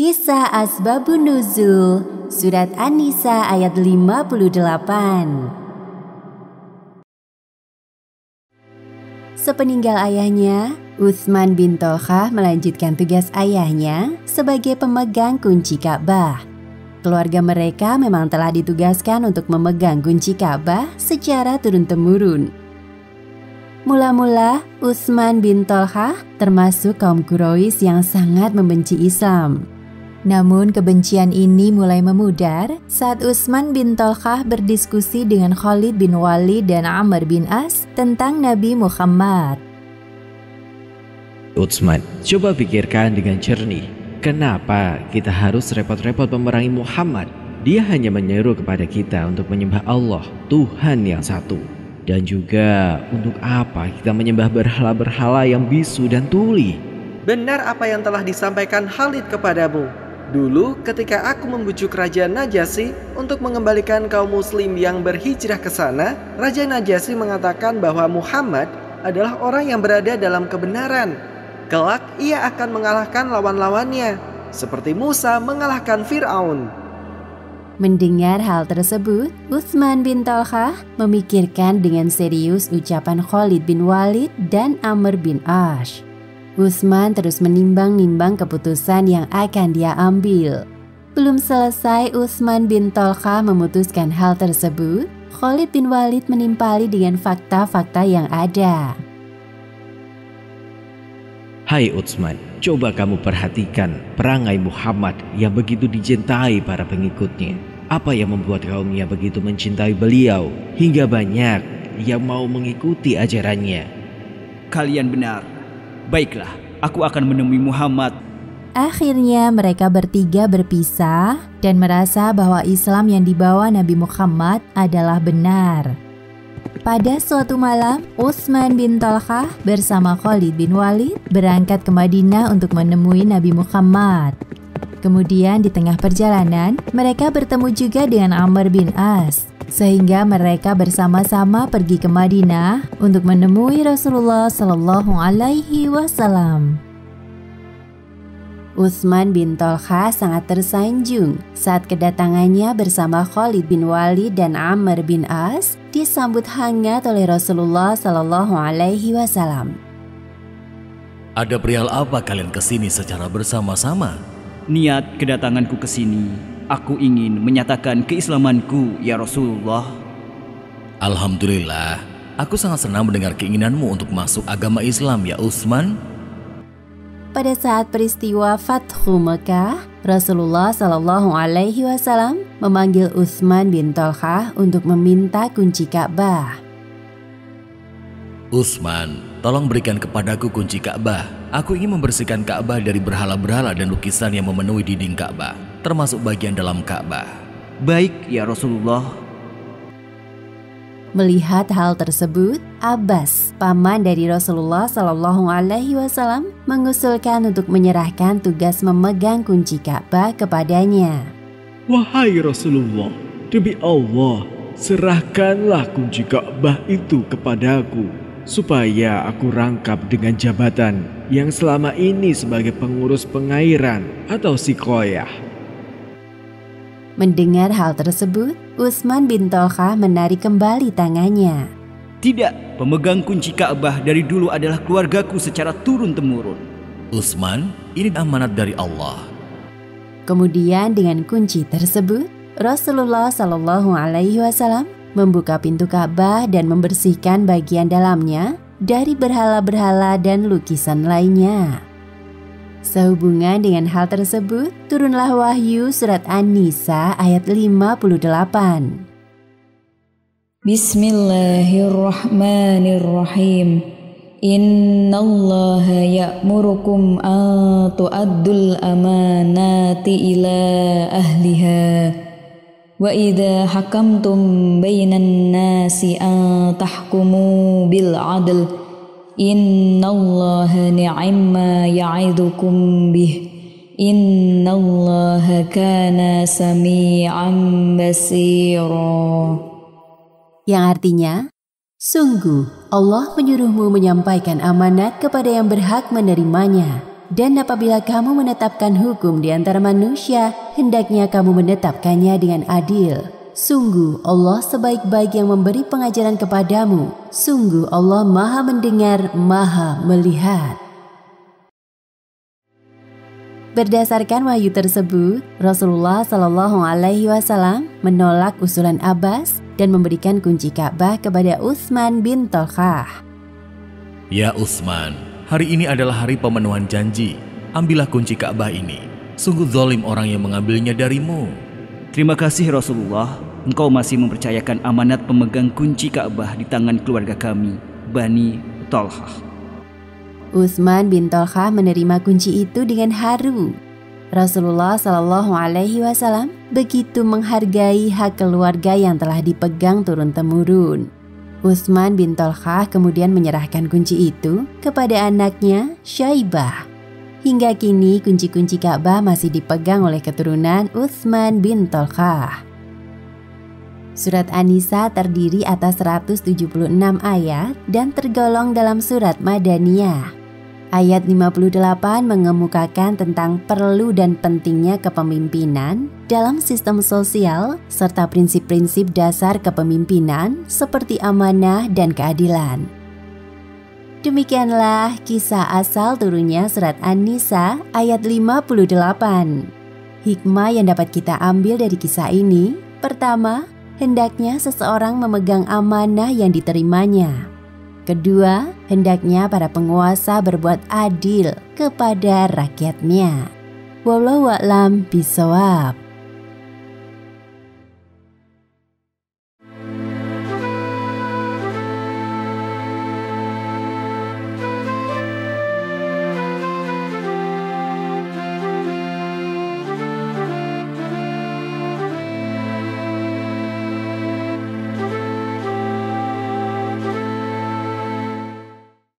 Kisah Asbabun Nuzul, Surat An-Nisa ayat 58. Sepeninggal ayahnya, Utsman bin Tolhah melanjutkan tugas ayahnya sebagai pemegang kunci Ka'bah. Keluarga mereka memang telah ditugaskan untuk memegang kunci Ka'bah secara turun-temurun. Mula-mula, Utsman bin Tolhah termasuk kaum Quraisy yang sangat membenci Islam. Namun kebencian ini mulai memudar saat Utsman bin Tolhah berdiskusi dengan Khalid bin Walid dan Amr bin As tentang Nabi Muhammad. Utsman, coba pikirkan dengan jernih. Kenapa kita harus repot-repot memerangi Muhammad? Dia hanya menyeru kepada kita untuk menyembah Allah, Tuhan yang satu. Dan juga untuk apa kita menyembah berhala-berhala yang bisu dan tuli? Benar apa yang telah disampaikan Khalid kepadamu. Dulu ketika aku membujuk Raja Najasyi untuk mengembalikan kaum muslim yang berhijrah ke sana, Raja Najasyi mengatakan bahwa Muhammad adalah orang yang berada dalam kebenaran. Kelak ia akan mengalahkan lawan-lawannya, seperti Musa mengalahkan Fir'aun. Mendengar hal tersebut, Utsman bin Tolhah memikirkan dengan serius ucapan Khalid bin Walid dan Amr bin As. Utsman terus menimbang-nimbang keputusan yang akan dia ambil. Belum selesai Utsman bin Tolhah memutuskan hal tersebut, Khalid bin Walid menimpali dengan fakta-fakta yang ada. Hai Utsman, coba kamu perhatikan perangai Muhammad yang begitu dicintai para pengikutnya. Apa yang membuat kaumnya begitu mencintai beliau hingga banyak yang mau mengikuti ajarannya? Kalian benar. Baiklah, aku akan menemui Muhammad. Akhirnya mereka bertiga berpisah dan merasa bahwa Islam yang dibawa Nabi Muhammad adalah benar. Pada suatu malam, Utsman bin Tolhah bersama Khalid bin Walid berangkat ke Madinah untuk menemui Nabi Muhammad. Kemudian di tengah perjalanan, mereka bertemu juga dengan Amr bin As. Sehingga mereka bersama-sama pergi ke Madinah untuk menemui Rasulullah Shallallahu Alaihi Wasallam. Utsman bin Tolhah sangat tersanjung saat kedatangannya bersama Khalid bin Walid dan Amr bin As disambut hangat oleh Rasulullah Shallallahu Alaihi Wasallam. Ada perihal apa kalian kesini secara bersama-sama? Niat kedatanganku ke sini, aku ingin menyatakan keislamanku, ya Rasulullah. Alhamdulillah, aku sangat senang mendengar keinginanmu untuk masuk agama Islam, ya Utsman. Pada saat peristiwa Fathu Mekah, Rasulullah Shallallahu Alaihi Wasallam memanggil Utsman bin Tolhah untuk meminta kunci Ka'bah. Utsman, tolong berikan kepadaku kunci Ka'bah. Aku ingin membersihkan Ka'bah dari berhala-berhala dan lukisan yang memenuhi dinding Ka'bah, termasuk bagian dalam Ka'bah. Baik, ya Rasulullah. Melihat hal tersebut, Abbas, paman dari Rasulullah Shallallahu Alaihi Wasallam, mengusulkan untuk menyerahkan tugas memegang kunci Ka'bah kepadanya. Wahai Rasulullah, demi Allah, serahkanlah kunci Ka'bah itu kepadaku, supaya aku rangkap dengan jabatan yang selama ini sebagai pengurus pengairan atau siqoyah. Mendengar hal tersebut, Utsman bin Tolhah menarik kembali tangannya. Tidak, pemegang kunci Ka'bah dari dulu adalah keluargaku secara turun-temurun. Utsman, ini amanat dari Allah. Kemudian dengan kunci tersebut, Rasulullah Shallallahu Alaihi Wasallam membuka pintu Ka'bah dan membersihkan bagian dalamnya dari berhala-berhala dan lukisan lainnya. Sehubungan dengan hal tersebut, turunlah wahyu surat An-Nisa ayat 58. Bismillahirrahmanirrahim. Innallaha ya'murukum an tu'addul amanati ila ahliha. Wa idza hakamtum bainan nasi an tahkumu bil 'adl. Innallaha ni'amma ya'idukum bih. Innallaha kana sami'an basira. Yang artinya, sungguh Allah menyuruhmu menyampaikan amanat kepada yang berhak menerimanya Dan apabila kamu menetapkan hukum di antara manusia, hendaknya kamu menetapkannya dengan adil. Sungguh Allah sebaik-baik yang memberi pengajaran kepadamu. Sungguh Allah Maha mendengar, Maha melihat. Berdasarkan wahyu tersebut, Rasulullah Shallallahu Alaihi Wasallam menolak usulan Abbas dan memberikan kunci Ka'bah kepada Utsman bin Tolkah. Ya Utsman, hari ini adalah hari pemenuhan janji. Ambillah kunci Ka'bah ini. Sungguh zalim orang yang mengambilnya darimu. Terima kasih Rasulullah, engkau masih mempercayakan amanat pemegang kunci Ka'bah di tangan keluarga kami, Bani Tolhah. Utsman bin Tolkah menerima kunci itu dengan haru. Rasulullah Shallallahu Alaihi Wasallam begitu menghargai hak keluarga yang telah dipegang turun-temurun. Utsman bin Tolkah kemudian menyerahkan kunci itu kepada anaknya Syaibah. Hingga kini kunci-kunci Ka'bah masih dipegang oleh keturunan Utsman bin Tolkah. Surat An-Nisa terdiri atas 176 ayat dan tergolong dalam surat Madaniyah. Ayat 58 mengemukakan tentang perlu dan pentingnya kepemimpinan dalam sistem sosial serta prinsip-prinsip dasar kepemimpinan seperti amanah dan keadilan. Demikianlah kisah asal turunnya surat An-Nisa ayat 58. Hikmah yang dapat kita ambil dari kisah ini, pertama, hendaknya seseorang memegang amanah yang diterimanya. Kedua, hendaknya para penguasa berbuat adil kepada rakyatnya. Wallahu a'lam bishawab.